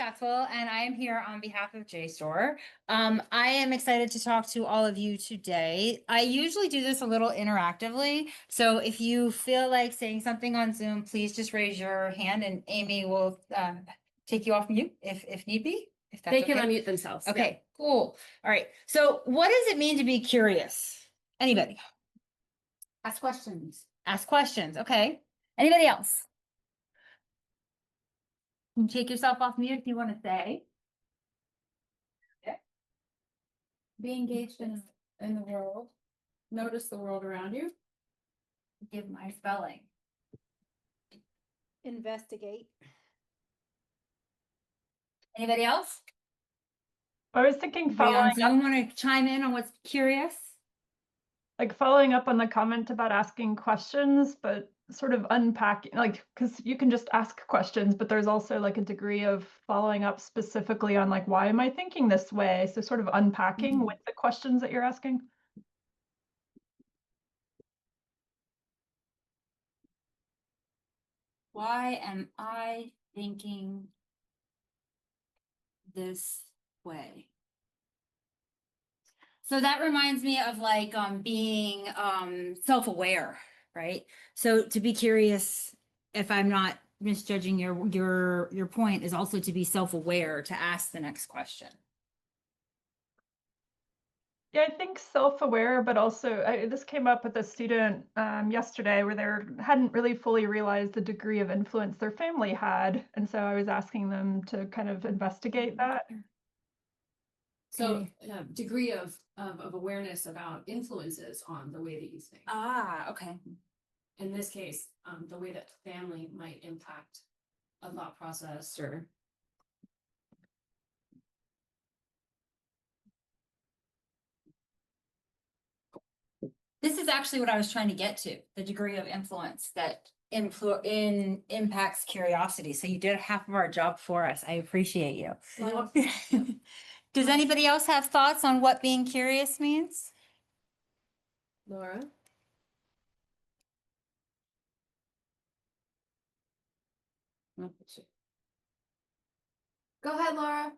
Shatswell, and I am here on behalf of JSTOR. I am excited to talk to all of you today. I usually do this a little interactively, so if you feel like saying something on Zoom, please just raise your hand, and Amy will take you off mute if need be. If that's They can okay. unmute themselves. Okay, cool. All right. So, what does it mean to be curious? Anybody? Ask questions. Ask questions. Okay. Anybody else? You can take yourself off mute if you want to say. Be engaged in the world. Notice the world around you. Give my spelling. Investigate. Anybody else? I was thinking Anybody on following Zoom up, want to chime in on what's curious? like following up on the comment about asking questions, but sort of unpacking, like, because you can just ask questions, but there's also like a degree of following up specifically on like, why am I thinking this way? So sort of unpacking with the questions that you're asking. Why am I thinking this way? So that reminds me of like being self-aware, right? So to be curious, if I'm not misjudging your point, is also to be self-aware, to ask the next question. Yeah, I think self-aware, but also this came up with a student yesterday where they hadn't really fully realized the degree of influence their family had. And so I was asking them to kind of investigate that. So degree of awareness about influences on the way that you think. Ah, okay. In this case, the way that family might impact a thought process or. This is actually what I was trying to get to, the degree of influence that impacts curiosity. So you did half of our job for us. I appreciate you. Does anybody else have thoughts on what being curious means? Laura? Go ahead, Laura.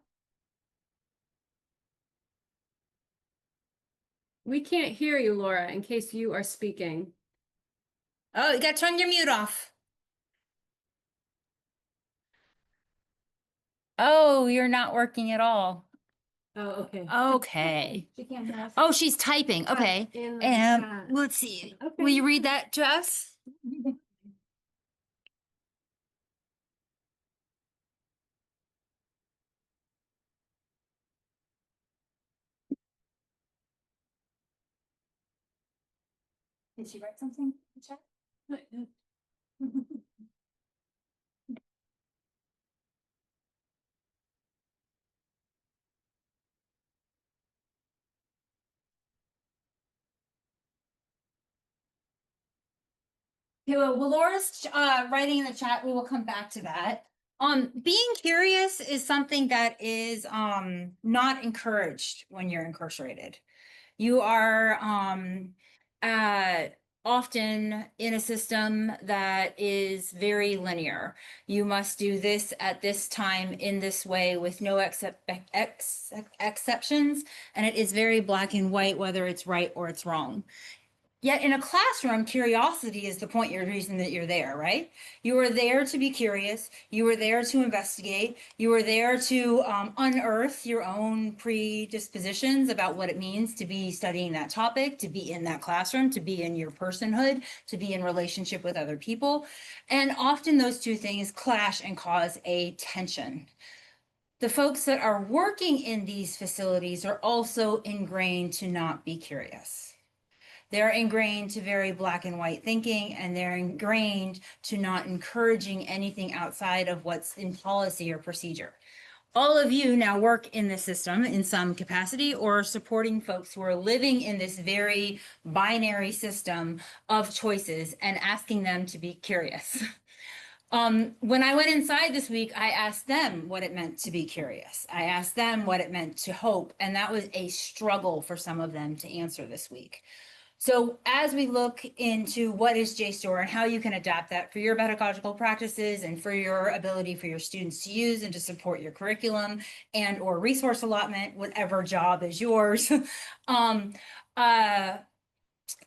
We can't hear you, Laura, in case you are speaking. Oh, you got to turn your mute off. Oh, you're not working at all. Oh, okay. Okay. She can't hear us. Oh, she's typing. Okay. In the And chat. let's see. Okay. Will you read that to us? Did she write something in the chat? Okay, well, Laura's writing in the chat. We will come back to that. Being curious is something that is not encouraged when you're incarcerated. You are often in a system that is very linear. You must do this at this time in this way with no exceptions, and it is very black and white, whether it's right or it's wrong. Yet in a classroom, curiosity is the reason that you're there, right? You are there to be curious. You are there to investigate. You are there to unearth your own predispositions about what it means to be studying that topic, to be in that classroom, to be in your personhood, to be in relationship with other people. And often those two things clash and cause a tension. The folks that are working in these facilities are also ingrained to not be curious. They're ingrained to very black and white thinking, and they're ingrained to not encouraging anything outside of what's in policy or procedure. All of you now work in the system in some capacity or supporting folks who are living in this very binary system of choices and asking them to be curious. When I went inside this week, I asked them what it meant to be curious. I asked them what it meant to hope, and that was a struggle for some of them to answer this week. So as we look into what is JSTOR and how you can adapt that for your pedagogical practices and for your ability for your students to use and to support your curriculum and or resource allotment, whatever job is yours,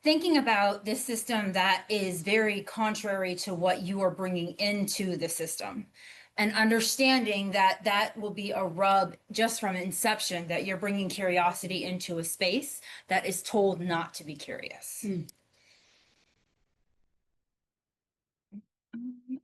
thinking about this system that is very contrary to what you are bringing into the system, and understanding that that will be a rub just from inception, that you're bringing curiosity into a space that is told not to be curious.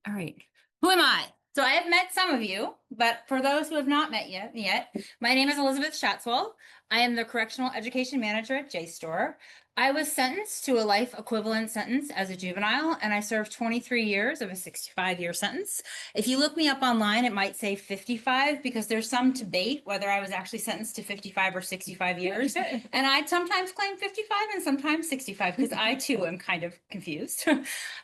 All right. Who am I? So I have met some of you, but for those who have not met yet, my name is Elizabeth Shatswell. I am the Correctional Education Manager at JSTOR. I was sentenced to a life equivalent sentence as a juvenile, and I served 23 years of a 65-year sentence. If you look me up online, it might say 55 because there's some debate whether I was actually sentenced to 55 or 65 years. And I sometimes claim 55 and sometimes 65 because I too am kind of confused.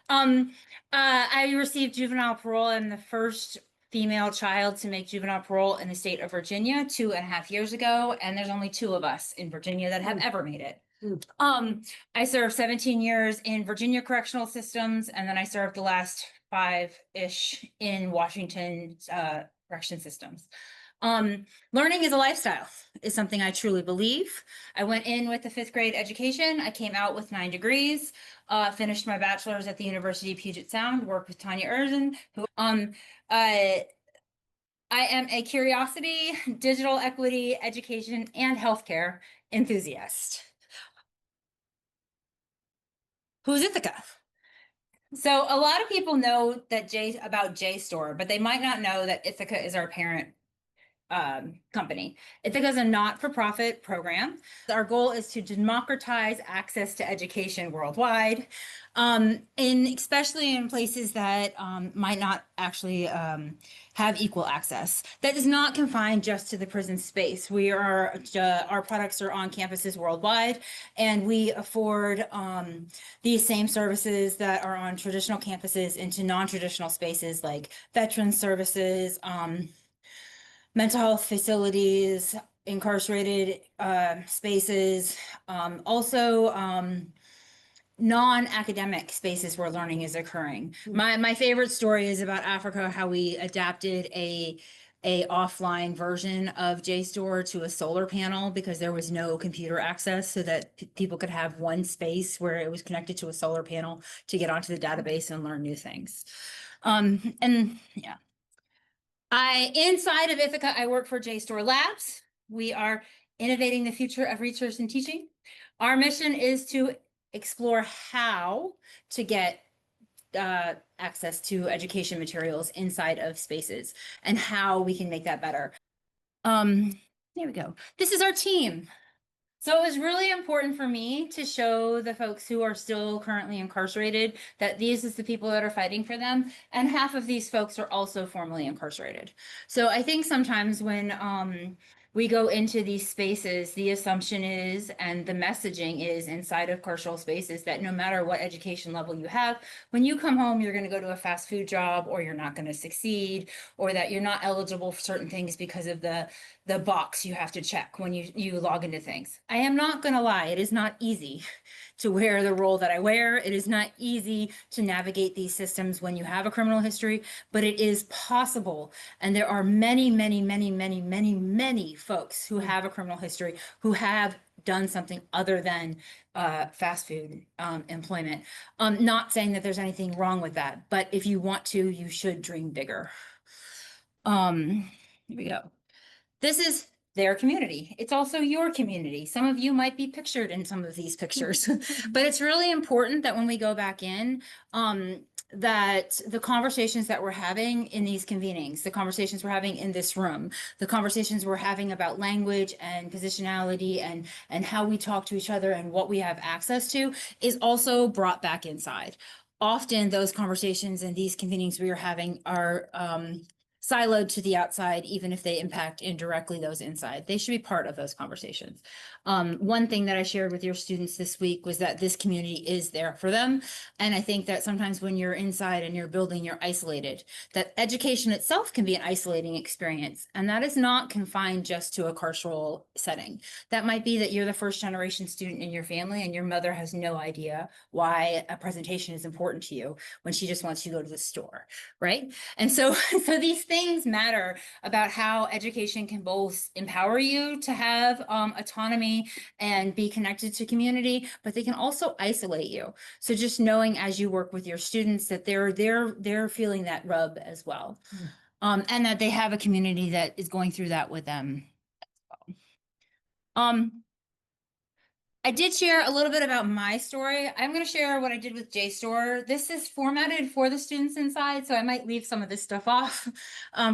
I received juvenile parole. I'm the first female child to make juvenile parole in the state of Virginia 2.5 years ago, and there's only 2 of us in Virginia that have ever made it. I served 17 years in Virginia correctional systems, and then I served the last 5-ish in Washington correction systems. Learning is a lifestyle, is something I truly believe. I went in with a 5th grade education. I came out with 9 degrees, finished my bachelor's at the University of Puget Sound, worked with Tanya Erzin, who, I am a curiosity, digital equity, education, and healthcare enthusiast. Who's Ithaca? So a lot of people know that about JSTOR, but they might not know that Ithaca is our parent company. Ithaca is a not-for-profit program. Our goal is to democratize access to education worldwide, especially in places that might not actually have equal access. That is not confined just to the prison space. Our products are on campuses worldwide, and we afford these same services that are on traditional campuses into non-traditional spaces like veteran services, mental health facilities, incarcerated spaces, also non-academic spaces where learning is occurring. My favorite story is about Africa, how we adapted a offline version of JSTOR to a solar panel because there was no computer access, so that people could have one space where it was connected to a solar panel to get onto the database and learn new things. And yeah. Inside of Ithaca, I work for JSTOR Labs. We are innovating the future of research and teaching. Our mission is to explore how to get access to education materials inside of spaces and how we can make that better. There we go. This is our team. So it was really important for me to show the folks who are still currently incarcerated that these is the people that are fighting for them. And half of these folks are also formerly incarcerated. So I think sometimes when we go into these spaces, the assumption is, and the messaging is inside of carceral spaces, that no matter what education level you have, when you come home, you're going to go to a fast food job, or you're not going to succeed, or that you're not eligible for certain things because of the box you have to check when you log into things. I am not going to lie, it is not easy to wear the role that I wear. It is not easy to navigate these systems when you have a criminal history, but it is possible. And there are many, many, many, many, many, many folks who have a criminal history who have done something other than fast food employment. Not saying that there's anything wrong with that, but if you want to, you should dream bigger. Here we go. This is their community. It's also your community. Some of you might be pictured in some of these pictures, but it's really important that when we go back in, that the conversations that we're having in these convenings, the conversations we're having in this room, the conversations we're having about language and positionality and how we talk to each other and what we have access to is also brought back inside. Often those conversations and these convenings we are having are siloed to the outside, even if they impact indirectly those inside. They should be part of those conversations. One thing that I shared with your students this week was that this community is there for them. And I think that sometimes when you're inside and you're building, you're isolated. That education itself can be an isolating experience. And that is not confined just to a carceral setting. That might be that you're the first generation student in your family and your mother has no idea why a presentation is important to you when she just wants you to go to the store, right? And so these things matter about how education can both empower you to have autonomy and be connected to community, but they can also isolate you. So just knowing as you work with your students that they're feeling that rub as well, and that they have a community that is going through that with them as well. I did share a little bit about my story. I'm going to share what I did with JSTOR. This is formatted for the students inside, so I might leave some of this stuff off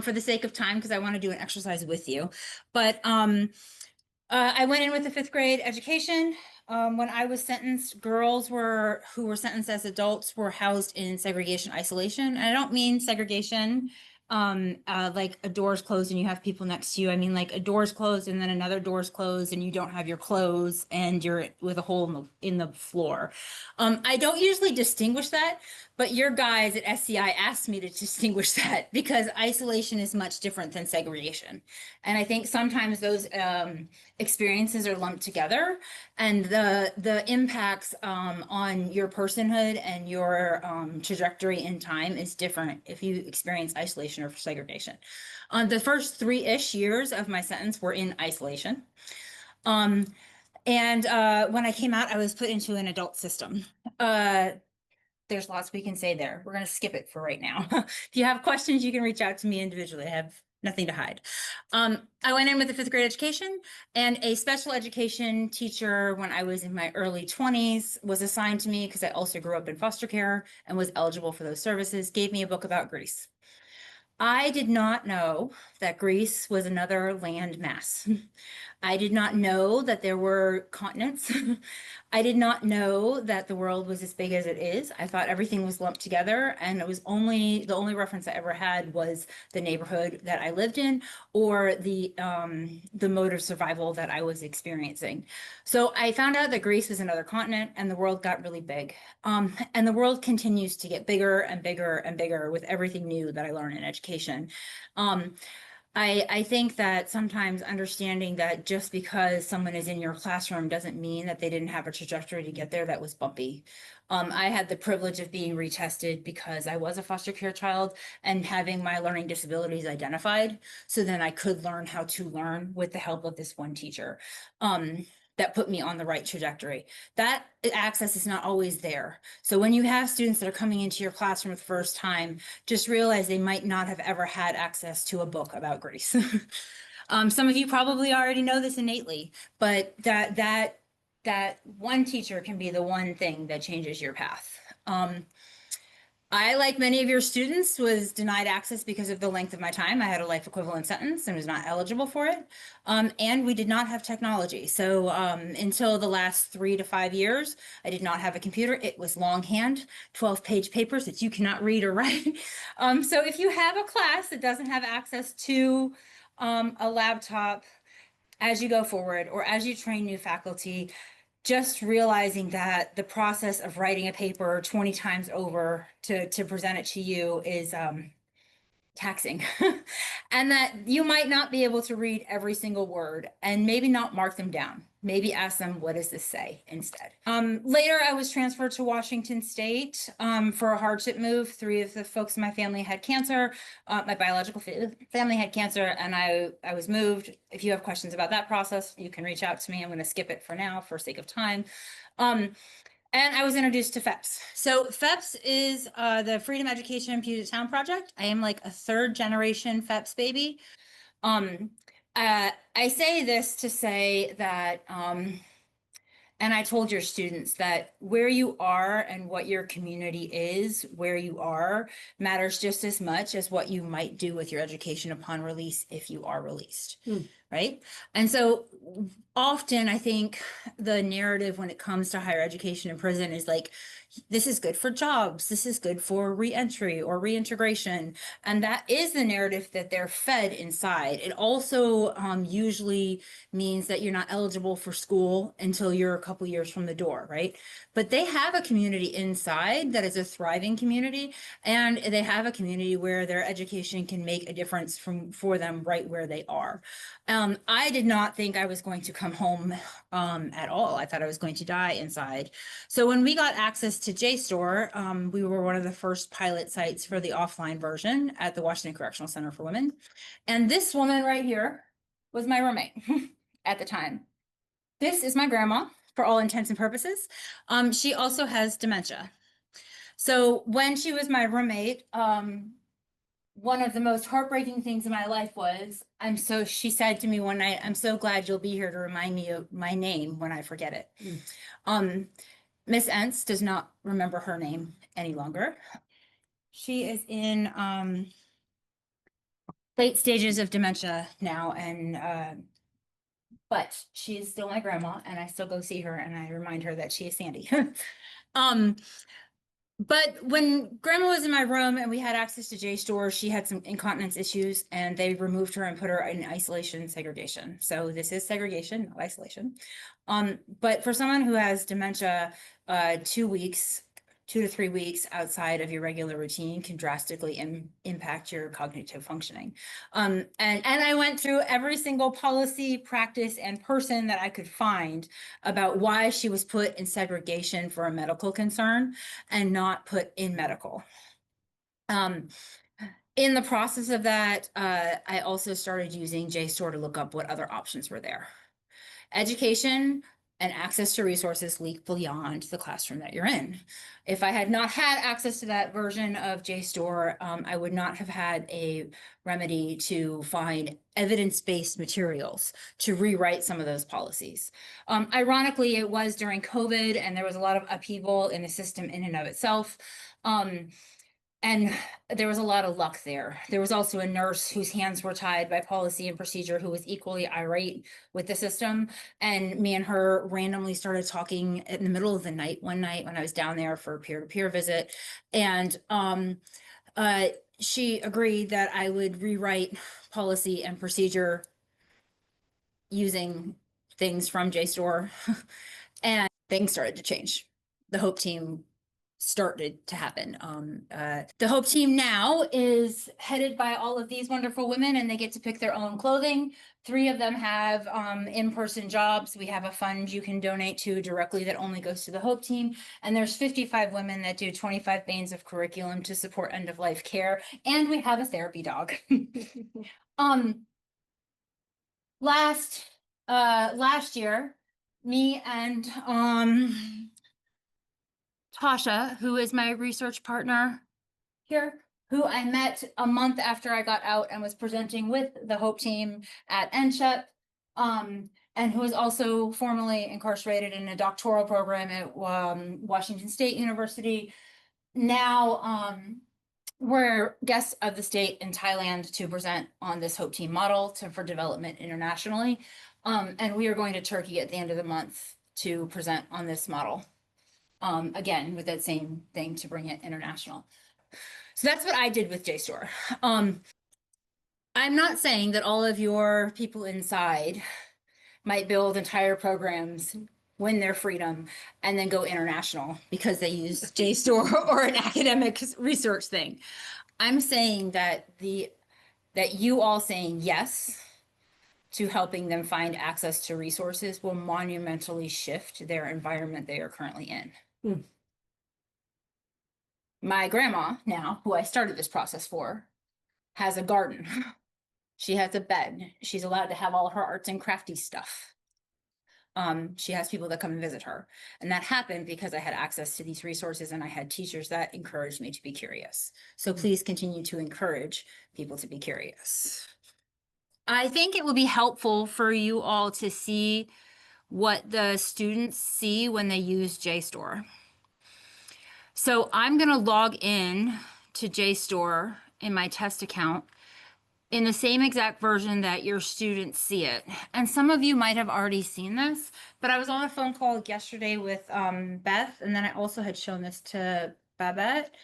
for the sake of time because I want to do an exercise with you. But I went in with the 5th grade education. When I was sentenced, girls who were sentenced as adults were housed in segregation isolation. And I don't mean segregation like a door's closed and you have people next to you. I mean like a door's closed and then another door's closed and you don't have your clothes and you're with a hole in the floor. I don't usually distinguish that, but your guys at SCI asked me to distinguish that because isolation is much different than segregation. And I think sometimes those experiences are lumped together, and the impacts on your personhood and your trajectory in time is different if you experience isolation or segregation. The first 3-ish years of my sentence were in isolation. And when I came out, I was put into an adult system. There's lots we can say there. We're going to skip it for right now. If you have questions, you can reach out to me individually. I have nothing to hide. I went in with a 5th grade education, and a special education teacher when I was in my early 20s was assigned to me because I also grew up in foster care and was eligible for those services, gave me a book about Greece. I did not know that Greece was another land mass. I did not know that there were continents. I did not know that the world was as big as it is. I thought everything was lumped together, and it was the only reference I ever had was the neighborhood that I lived in or the mode of survival that I was experiencing. So I found out that Greece was another continent, and the world got really big. And the world continues to get bigger and bigger and bigger with everything new that I learn in education. I think that sometimes understanding that just because someone is in your classroom doesn't mean that they didn't have a trajectory to get there that was bumpy. I had the privilege of being retested because I was a foster care child and having my learning disabilities identified. So then I could learn how to learn with the help of this one teacher. That put me on the right trajectory. That access is not always there. So when you have students that are coming into your classroom for the first time, just realize they might not have ever had access to a book about Greece. Some of you probably already know this innately, but that one teacher can be the one thing that changes your path. I, like many of your students, was denied access because of the length of my time. I had a life equivalent sentence and was not eligible for it. And we did not have technology. So until the last 3 to 5 years, I did not have a computer. It was longhand, 12-page papers that you cannot read or write. So if you have a class that doesn't have access to a laptop as you go forward or as you train new faculty, just realizing that the process of writing a paper 20 times over to present it to you is taxing and that you might not be able to read every single word and maybe not mark them down. Maybe ask them, what does this say instead? Later, I was transferred to Washington State for a hardship move. 3 of the folks in my family had cancer. My biological family had cancer, and I was moved. If you have questions about that process, you can reach out to me. I'm going to skip it for now for sake of time. And I was introduced to FEPS. So FEPS is the Freedom Education Puget Sound Project. I am like a 3rd generation FEPS baby. I say this to say that, and I told your students that where you are and what your community is, where you are, matters just as much as what you might do with your education upon release if you are released. right? And so often I think the narrative when it comes to higher education in prison is like, this is good for jobs, this is good for reentry or reintegration. And that is the narrative that they're fed inside. It also usually means that you're not eligible for school until you're a couple years from the door, right? But they have a community inside that is a thriving community, and they have a community where their education can make a difference for them right where they are. I did not think I was going to come home at all. I thought I was going to die inside. So when we got access to JSTOR, we were one of the first pilot sites for the offline version at the Washington Correctional Center for Women. And this woman right here was my roommate at the time. This is my grandma for all intents and purposes. She also has dementia. So when she was my roommate, one of the most heartbreaking things in my life was, she said to me one night, "I'm so glad you'll be here to remind me of my name when I forget it." Miss Entz does not remember her name any longer. She is in late stages of dementia now, and but she is still my grandma, and I still go see her, and I remind her that she is Sandy. But when grandma was in my room and we had access to JSTOR, she had some incontinence issues, and they removed her and put her in isolation segregation. So this is segregation, not isolation. But for someone who has dementia, 2 to 3 weeks outside of your regular routine can drastically impact your cognitive functioning. And I went through every single policy, practice, and person that I could find about why she was put in segregation for a medical concern and not put in medical. In the process of that, I also started using JSTOR to look up what other options were there. Education and access to resources leak beyond the classroom that you're in. If I had not had access to that version of JSTOR, I would not have had a remedy to find evidence-based materials to rewrite some of those policies. Ironically, it was during COVID, and there was a lot of upheaval in the system in and of itself. And there was a lot of luck there. There was also a nurse whose hands were tied by policy and procedure who was equally irate with the system. And me and her randomly started talking in the middle of the night one night when I was down there for a peer-to-peer visit. And she agreed that I would rewrite policy and procedure using things from JSTOR. And things started to change. The HOPE team started to happen. The HOPE team now is headed by all of these wonderful women, and they get to pick their own clothing. 3 of them have in-person jobs. We have a fund you can donate to directly that only goes to the HOPE team. And there's 55 women that do 25 veins of curriculum to support end-of-life care. And we have a therapy dog. Last year, me and Tasha, who is my research partner here, who I met a month after I got out and was presenting with the HOPE team at NCHEP, and who is also formerly incarcerated in a doctoral program at Washington State University. Now, we're guests of the state in Thailand to present on this HOPE team model for development internationally. And we are going to Turkey at the end of the month to present on this model. Again, with that same thing to bring it international. So that's what I did with JSTOR. I'm not saying that all of your people inside might build entire programs, win their freedom, and then go international because they use JSTOR or an academic research thing. I'm saying that you all saying yes to helping them find access to resources will monumentally shift their environment they are currently in. My grandma now, who I started this process for, has a garden. She has a bed. She's allowed to have all her arts and crafty stuff. She has people that come and visit her. And that happened because I had access to these resources and I had teachers that encouraged me to be curious. So please continue to encourage people to be curious. I think it will be helpful for you all to see what the students see when they use JSTOR. So I'm going to log in to JSTOR in my test account, in the same exact version that your students see it. And some of you might have already seen this, but I was on a phone call yesterday with Beth, and then I also had shown this to Babette.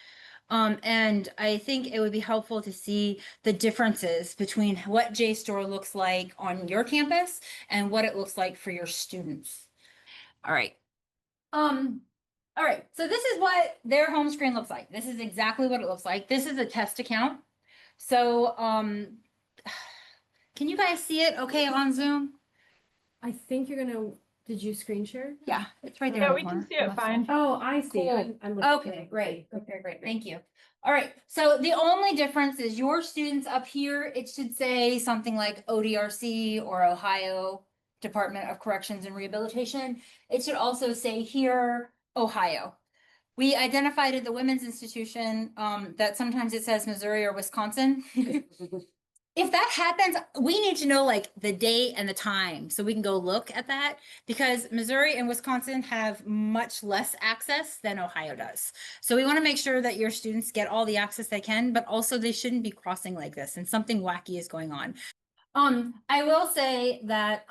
And I think it would be helpful to see the differences between what JSTOR looks like on your campus and what it looks like for your students. All right. All right. So this is what their home screen looks like. This is exactly what it looks like. This is a test account. So, can you guys see it okay on Zoom? I think you're gonna, did you screen share? Yeah, it's right there. Yeah, in the we can corner, see it left fine. side. Oh, I see. Cool. I'm looking. Okay, great. Okay, great. Thank you. All right. So the only difference is your students up here, it should say something like ODRC or Ohio Department of Corrections and Rehabilitation. It should also say here, Ohio. We identified at the Women's Institution that sometimes it says Missouri or Wisconsin. If that happens, we need to know like the date and the time so we can go look at that, because Missouri and Wisconsin have much less access than Ohio does. So we want to make sure that your students get all the access they can, but also they shouldn't be crossing like this and something wacky is going on. I will say that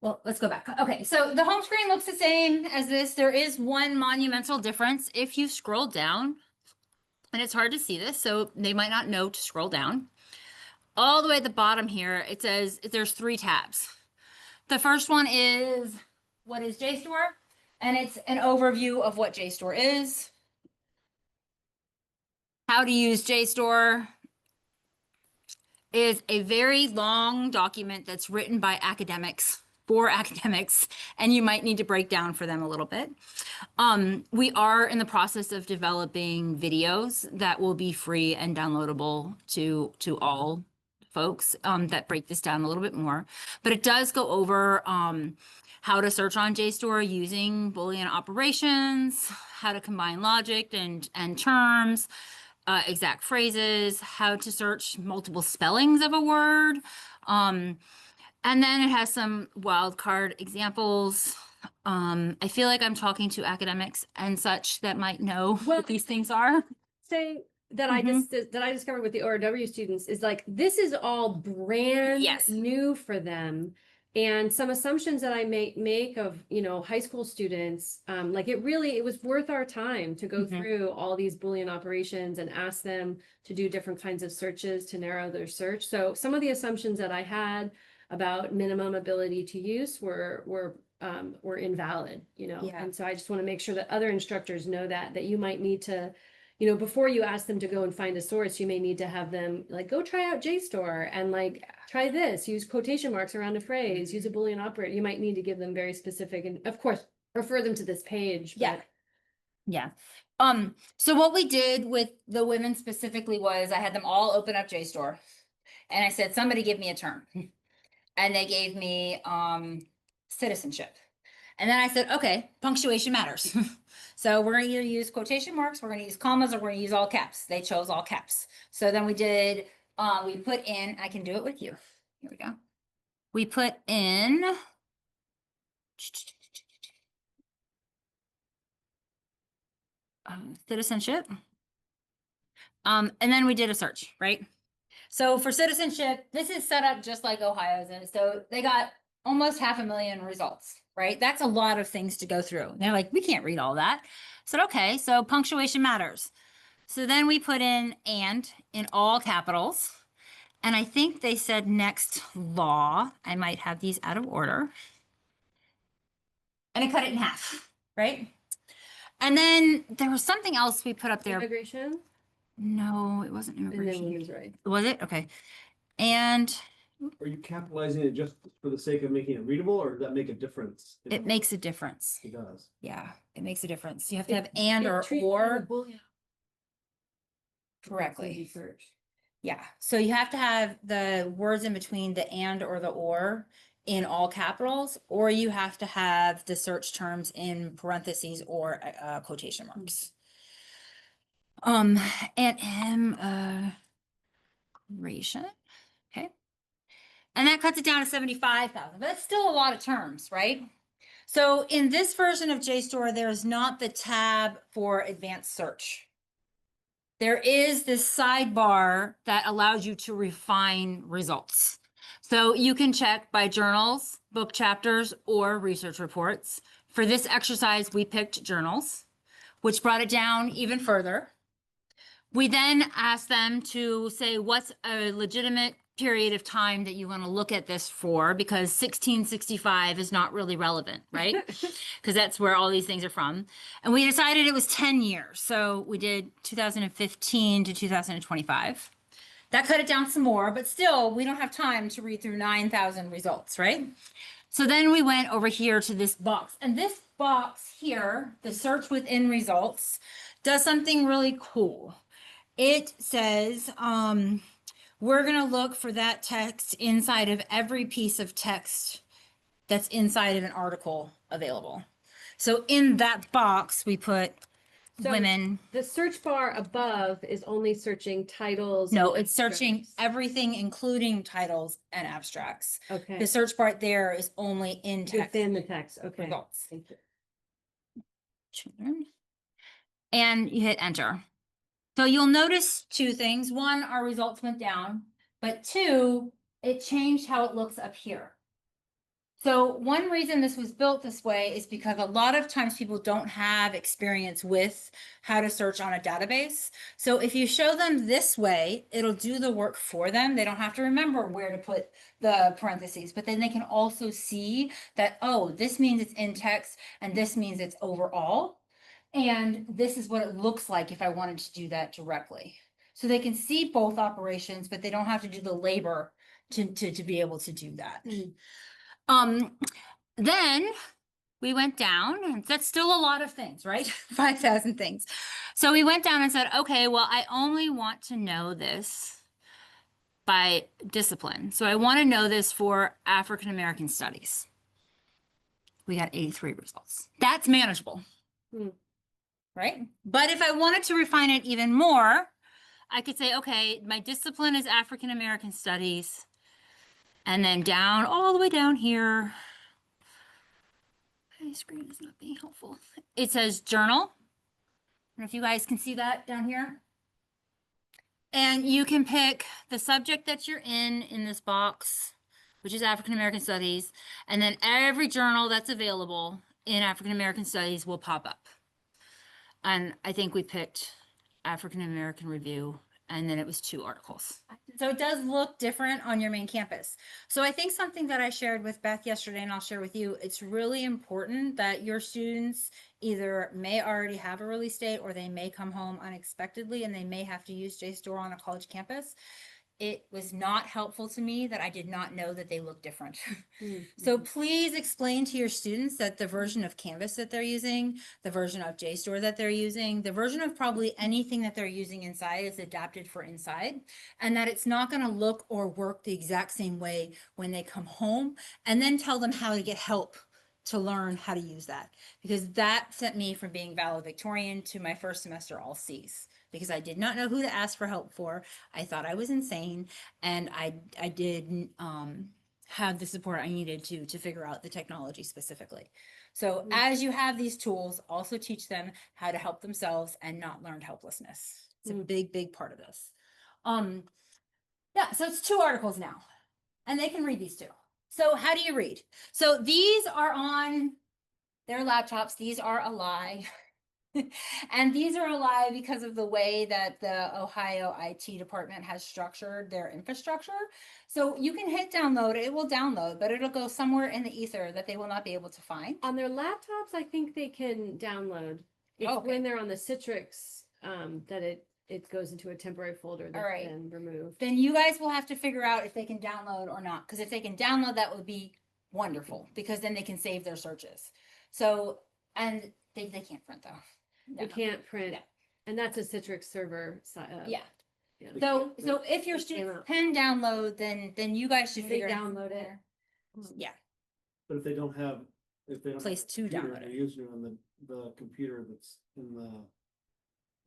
well, let's go back. Okay, so the home screen looks the same as this. There is one monumental difference. If you scroll down, and it's hard to see this, so they might not know to scroll down. All the way at the bottom here, it says there's 3 tabs. The first one is what is JSTOR? And it's an overview of what JSTOR is. How to use JSTOR is a very long document that's written by academics for academics, and you might need to break down for them a little bit. We are in the process of developing videos that will be free and downloadable to all folks that break this down a little bit more, but it does go over how to search on JSTOR using Boolean operations, how to combine logic and terms, exact phrases, how to search multiple spellings of a word. And then it has some wildcard examples. I feel like I'm talking to academics and such that might know what these things are. Say that Mhm. that I discovered with the ORW students is like, this is all brand Yes. new for them. And some assumptions that I make of, you know, high school students, like it was worth our time to go Mhm. through all these Boolean operations and ask them to do different kinds of searches to narrow their search. So some of the assumptions that I had about minimum ability to use were invalid, you know. Yeah. And so I just want to make sure that other instructors know that you might need to, you know, before you ask them to go and find a source, you may need to have them like, go try out JSTOR and like, try this, use quotation marks around a phrase, use a Boolean operator. You might need to give them very specific, and of course, refer them to this page. Yeah. But Yeah. So what we did with the women specifically was I had them all open up JSTOR and I said, somebody give me a term. And they gave me citizenship. And then I said, okay, punctuation matters. So we're going to either use quotation marks, we're going to use commas, or we're going to use all caps. They chose all caps. So then we did, we put in, I can do it with you. Here we go. We put in citizenship. And then we did a search, right? So for citizenship, this is set up just like Ohio's. And so they got almost 500,000 results, right? That's a lot of things to go through. They're like, we can't read all that. I said, okay, so punctuation matters. So then we put in and in all capitals. And I think they said next law. I might have these out of order. And I cut it in half, right? And then there was something else we put up there. immigration No, it wasn't and then immigration. women's rights. Was it? Okay. And Are you capitalizing it just for the sake of making it readable, or does that make a difference? it makes a difference. It does. Yeah, it makes a difference. You have to have and or Treat or the Boolean correctly. search. Yeah, so you have to have the words in between the and or the or in all capitals, or you have to have the search terms in parentheses or quotation marks. And immigration, okay. And that cuts it down to 75,000, but that's still a lot of terms, right? So in this version of JSTOR, there's not the tab for advanced search. there is this sidebar that allows you to refine results. So you can check by journals, book chapters, or research reports. For this exercise, we picked journals, which brought it down even further. We then asked them to say what's a legitimate period of time that you want to look at this for, because 1665 is not really relevant, right? Because that's where all these things are from. And we decided it was 10 years. So we did 2015 to 2025. That cut it down some more, but still, we don't have time to read through 9,000 results, right? So then we went over here to this box. And this box here, the search within results, does something really cool. It says, we're going to look for that text inside of every piece of text that's inside of an article available. So in that box, we put So women. The search bar above is only searching titles. No, and it's searching abstracts. everything, including titles and abstracts. Okay. The search bar there is only in text Within the text. Okay. results. Thank you. Children. And you hit enter. So you'll notice two things. One, our results went down, but two, it changed how it looks up here. So one reason this was built this way is because a lot of times people don't have experience with how to search on a database. So if you show them this way, it'll do the work for them. They don't have to remember where to put the parentheses, but then they can also see that, oh, this means it's in text and this means it's overall. And this is what it looks like if I wanted to do that directly. So they can see both operations, but they don't have to do the labor to be able to do that. Then we went down, and that's still a lot of things, right? 5,000 things. So we went down and said, okay, well, I only want to know this by discipline. So I want to know this for African American studies. We got 83 results. That's manageable. Right? But if I wanted to refine it even more, I could say, okay, my discipline is African American studies. And then down, all the way down here, my screen is not being helpful. It says journal. I don't know if you guys can see that down here. And you can pick the subject that you're in this box, which is African American studies. And then every journal that's available in African American studies will pop up. And I think we picked African American Review, and then it was 2 articles. So it does look different on your main campus. So I think something that I shared with Beth yesterday, and I'll share with you, it's really important that your students either may already have a release date, or they may come home unexpectedly and they may have to use JSTOR on a college campus. It was not helpful to me that I did not know that they look different. So please explain to your students that the version of Canvas that they're using, the version of JSTOR that they're using, the version of probably anything that they're using inside is adapted for inside, and that it's not going to look or work the exact same way when they come home, and then tell them how to get help to learn how to use that, because that sent me from being valedictorian to my first semester all C's. Because I did not know who to ask for help for. I thought I was insane, and I didn't have the support I needed to figure out the technology specifically. So as you have these tools, also teach them how to help themselves and not learn helplessness. It's a big, big part of this. Yeah, so it's 2 articles now, and they can read these 2. So how do you read? So these are on their laptops. These are a lie. And these are alive because of the way that the Ohio IT department has structured their infrastructure. So you can hit download, it will download, but it'll go somewhere in the ether that they will not be able to find. On their laptops, I think they can download. It's when they're on the Citrix that it goes into a temporary folder that's been removed. Then you guys will have to figure out if they can download or not. Because if they can download, that would be wonderful, because then they can save their searches. So, and they can't print though. They can't print, and that's a Citrix server. Yeah. So if your students can download, then you guys should figure download it. Yeah. But if they don't have, Place to download they're it. using it on the computer that's in the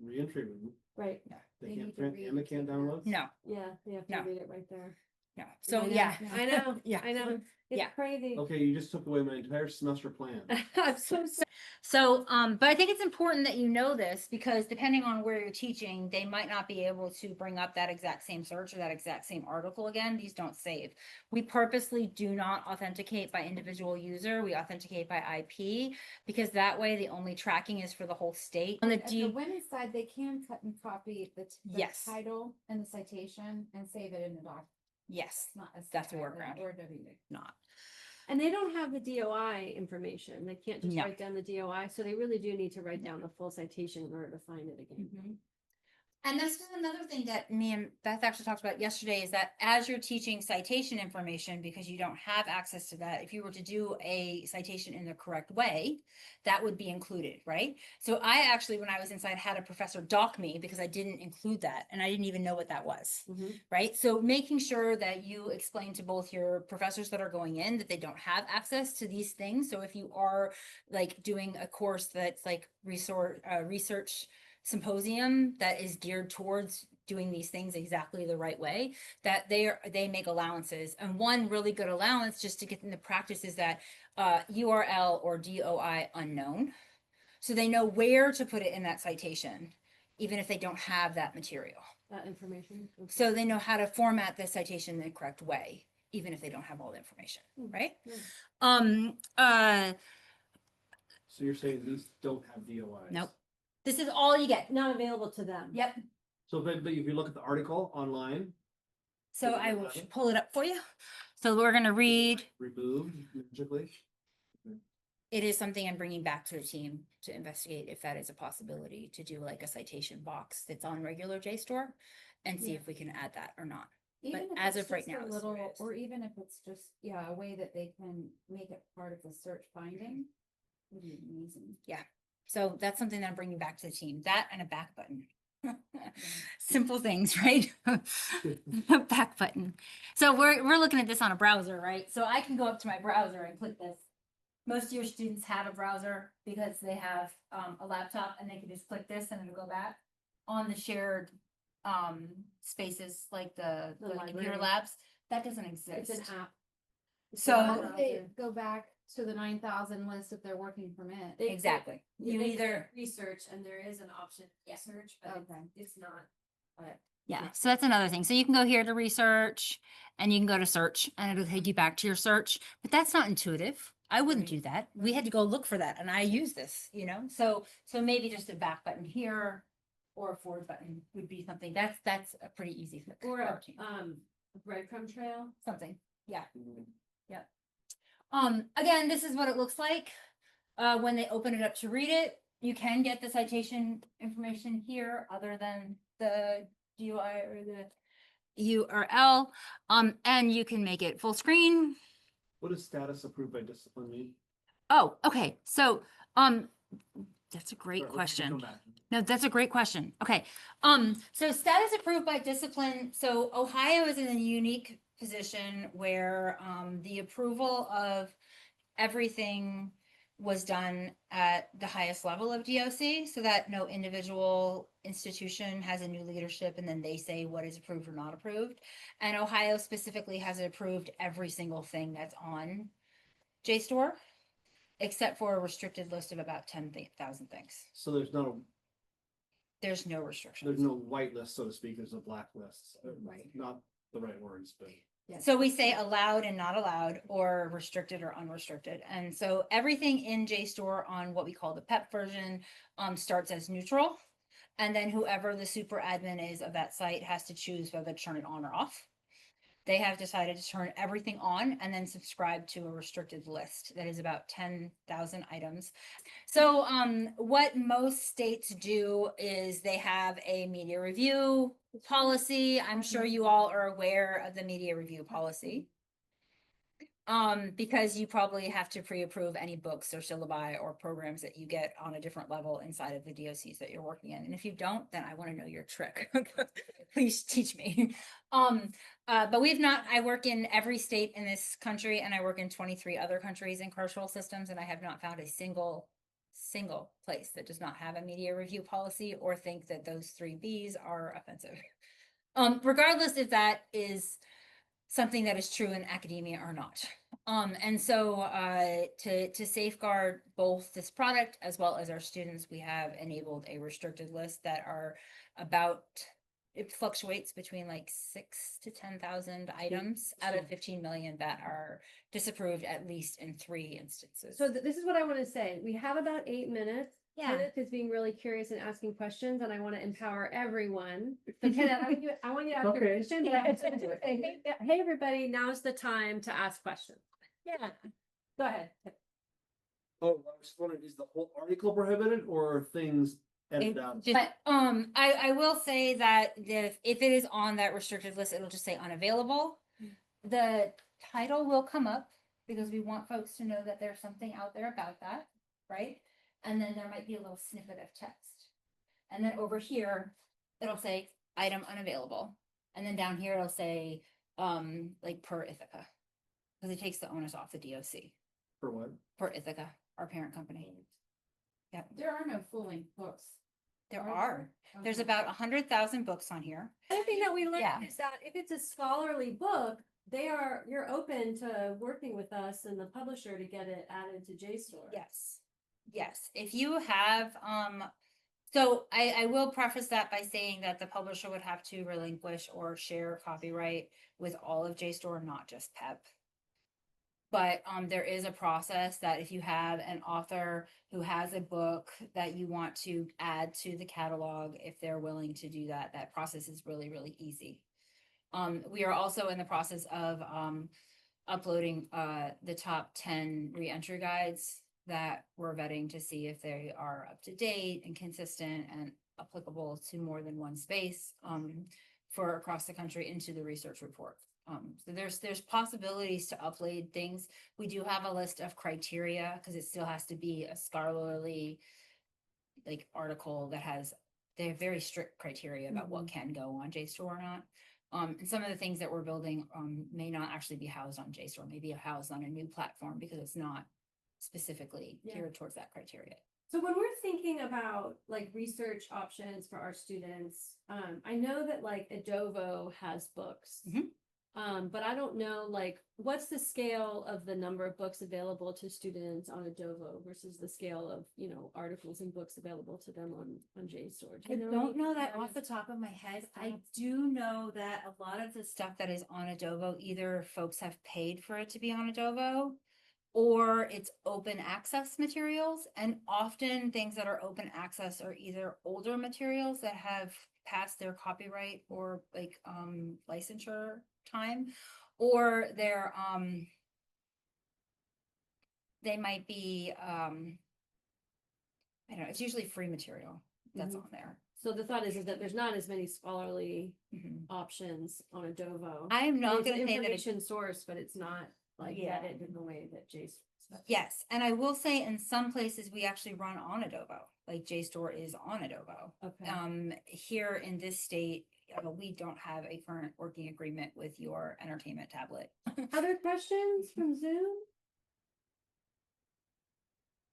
reentry room, Right. they They can't need to print read and they it can't somewhere. download? No. Yeah, they have to No. read it right there. No. So I know, yeah. I know. Yeah. I know. It's Yeah. crazy. Okay, you just took away my entire semester plan. I'm so sorry. So, but I think it's important that you know this because depending on where you're teaching, they might not be able to bring up that exact same search or that exact same article again. These don't save. We purposely do not authenticate by individual user. We authenticate by IP because that way the only tracking is for the whole state. On the At the women's side, they can cut and copy the Yes. title and the citation and save it in the doc. yes, It's not a That's a separate workaround. Or WD. not. And they don't have the DOI information. They can't just No. write down the DOI. So they really do need to write down the full citation in order to find it again. And that's another thing that me and Beth actually talked about yesterday is that as you're teaching citation information, because you don't have access to that, if you were to do a citation in the correct way, that would be included, right? So I actually, when I was inside, had a professor dock me because I didn't include that and I didn't even know what that was, right? So making sure that you explain to both your professors that are going in that they don't have access to these things. So if you are like doing a course that's like research symposium that is geared towards doing these things exactly the right way, that they make allowances. And one really good allowance just to get in the practice is that URL or DOI unknown. So they know where to put it in that citation, even if they don't have that material. That information. So they know how to format the citation in the correct way, even if they don't have all the information, right? So you're saying these don't have DOIs? Nope. This is all you get. Not available to them. Yep. So, but if you look at the article online, So Does it I will have it? pull it up for you. So we're going to read. removed magically. It is something I'm bringing back to the team to investigate if that is a possibility to do like a citation box that's on regular JSTOR and see Yeah. if we can add that or not. Even if as it's of right just now, a it's little, the way it is. or even if it's just, yeah, a way that they can make it part of the search finding would be amazing. So that's something that I'm bringing back to the team. That and a back button. Simple things, right? A back button. So we're looking at this on a browser, right? So I can go up to my browser and click this. Most of your students have a browser because they have a laptop and they can just click this and it'll go back on the shared spaces like the computer library. labs. That doesn't exist. It's an app. So- How do they go back to the 9,000 list if they're working permit? Exactly. You either research and there is an option Yeah. search, but Okay. it's not. Yeah, so that's another thing. So you can go here to research and you can go to search and it'll take you back to your search, but that's not intuitive. I wouldn't do that. We had to go look for that and I use this, you know? So maybe just a back button here or a forward button would be something that's a pretty easy fix. Or for our a team. breadcrumb trail. Something. Yeah. Again, this is what it looks like. When they open it up to read it, you can get the citation information here other than the DOI or the URL. And you can make it full screen. What does status approved by discipline mean? Oh, okay. So, that's a great Sorry, let's question. come back. No, that's a great question. Okay. So status approved by discipline. So Ohio is in a unique position where the approval of everything was done at the highest level of DOC so that no individual institution has a new leadership and then they say what is approved or not approved. And Ohio specifically has approved every single thing that's on JSTOR except for a restricted list of about 10,000 things. So there's not a, There's no restrictions. there's no white list, so to speak, there's a black list. Right. Not the right words, but. So we say allowed and not allowed or restricted or unrestricted. And so everything in JSTOR on what we call the PEP version starts as neutral. And then whoever the super admin is of that site has to choose whether to turn it on or off. They have decided to turn everything on and then subscribe to a restricted list that is about 10,000 items. So what most states do is they have a media review policy. I'm sure you all are aware of the media review policy. Because you probably have to pre-approve any books or syllabi or programs that you get on a different level inside of the DOCs that you're working in. And if you don't, then I want to know your trick. Please teach me. But I work in every state in this country and I work in 23 other countries in carceral systems and I have not found a single place that does not have a media review policy or think that those 3 Bs are offensive. Regardless if that is something that is true in academia or not. And so to safeguard both this product as well as our students, we have enabled a restricted list that are about, it fluctuates between like 6 to 10,000 items out of 15 million that are disapproved at least in 3 instances. So this is what I want to say. We have about 8 minutes. Yeah. Kenneth is being really curious and asking questions, and I want to empower everyone. So Kenneth, I want you to ask your Okay. question, but I have to say, hey, everybody, now's the time to ask questions. Yeah. Go ahead. Oh, I was just wondering, is the whole article prohibited or things edited out? But I will say that if it is on that restricted list, it'll just say unavailable. The title will come up because we want folks to know that there's something out there about that, right? And then there might be a little snippet of text. And then over here, it'll say item unavailable. And then down here, it'll say like per Ithaca. Because it takes the onus off the DOC. For what? Per Ithaca, our parent company. Yeah, There are no full-length books. there Are are. there? There's Okay. about 100,000 books on here. The thing that we learned Yeah. is that if it's a scholarly book, you're open to working with us and the publisher to get it added to JSTOR. Yes. Yes, if you have, so I will preface that by saying that the publisher would have to relinquish or share copyright with all of JSTOR, not just PEP. But there is a process that if you have an author who has a book that you want to add to the catalog, if they're willing to do that, that process is really, really easy. We are also in the process of uploading the top 10 reentry guides that we're vetting to see if they are up to date and consistent and applicable to more than one space for across the country into the research report. So there's possibilities to upload things. We do have a list of criteria because it still has to be a scholarly like article that they have very strict criteria about what can go on JSTOR or not. And some of the things that we're building may not actually be housed on JSTOR, maybe housed on a new platform because it's not specifically geared towards that criteria. So when we're thinking about like research options for our students, I know that like Adovo has books. But I don't know, like, what's the scale of the number of books available to students on Adovo versus the scale of, articles and books available to them on JSTOR? I don't know that off the top of my head. I do know that a lot of the stuff that is on Adovo, either folks have paid for it to be on Adovo or it's open access materials. And often things that are open access are either older materials that have passed their copyright or like licensure time, or they might be I don't know, it's usually free material that's on there. So the thought is that there's not as many scholarly options on Adovo. I am not It's going an to say that information source, but it's not like vetted in the way that JSTOR. yes, and I will say in some places we actually run on Adovo, like JSTOR is on Adovo. Okay. Here in this state, we don't have a current working agreement with your entertainment tablet. Other questions from Zoom?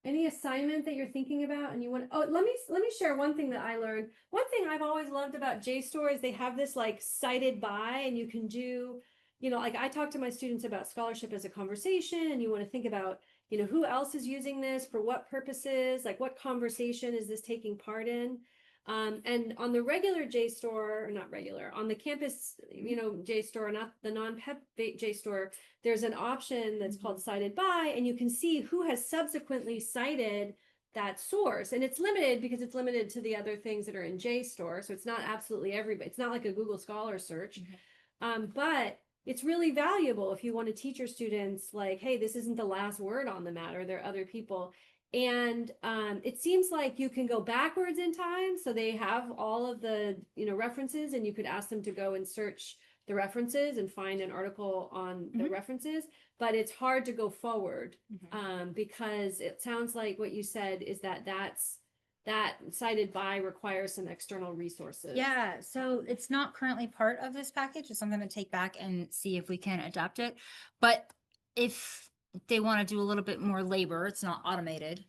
Any assignment that you're thinking about and you want, let me share one thing that I learned. One thing I've always loved about JSTOR is they have this like cited by, and you can do, like I talk to my students about scholarship as a conversation, and you want to think about, who else is using this for what purposes, like what conversation is this taking part in? And on the regular JSTOR, or not regular, on the campus, JSTOR, not the non-PEP JSTOR, there's an option that's called cited by, and you can see who has subsequently cited that source. And it's limited because it's limited to the other things that are in JSTOR. So it's not absolutely everybody. It's not like a Google Scholar search. But it's really valuable if you want to teach your students like, hey, this isn't the last word on the matter. There are other people. And it seems like you can go backwards in time. So they have all of the, references, and you could ask them to go and search the references and find an article on the references. But it's hard to go forward because it sounds like what you said is that that cited by requires some external resources. Yeah, so it's not currently part of this package. It's something to take back and see if we can adapt it. But if they want to do a little bit more labor, it's not automated,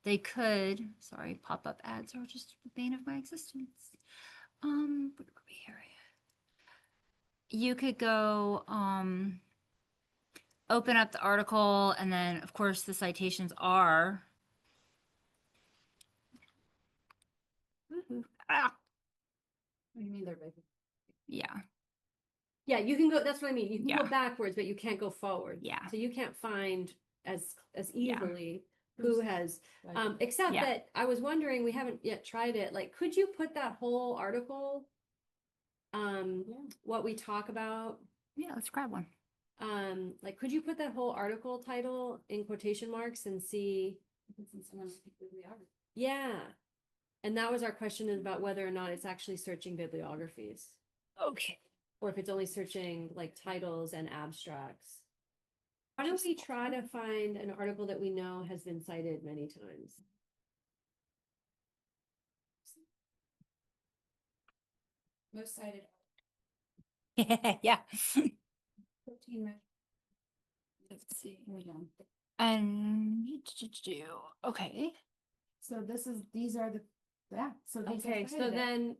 they could, sorry, pop-up ads are just the bane of my existence. Where are we here? you could go, open up the article, and then, of course, the citations are. Ah, What do you mean they're big? yeah, Yeah, you can go, that's what I mean. You can Yeah. go backwards, but you can't go forward. Yeah. So you can't find as Yeah. easily who has, except Yeah. that I was wondering, we haven't yet tried it. Like, could you put that whole article? What we talk about, yeah, let's grab one. like, could you put that whole article title in quotation marks and see? Yeah. And that was our question about whether or not it's actually searching bibliographies. Okay. Or if it's only searching like titles and abstracts. Why don't we try to find an article that we know has been cited many times? Most cited. Yeah. 13. Let's see. Here we go. And, okay. So these are the, yeah, so these are Okay, so cited. then,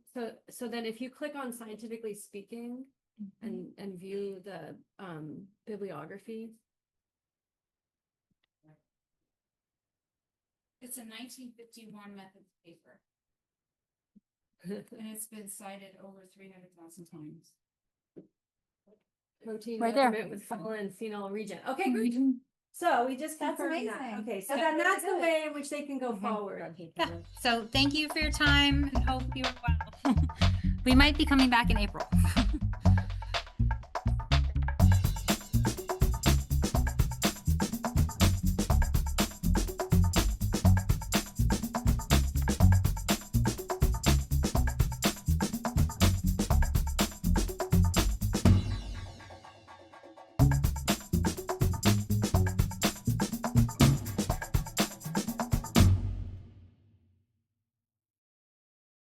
so then if you click on scientifically speaking and view the bibliography. It's a 1951 methods paper, and it's been cited over 300,000 times. Protein Right there. measurement with fallen phenol region. Okay, great. So we just That's confirmed that. amazing. Okay, so Yeah, then really that's the good. way in which they can go forward. Yeah. So thank you for your time, and hope you're well. We might be coming back in April.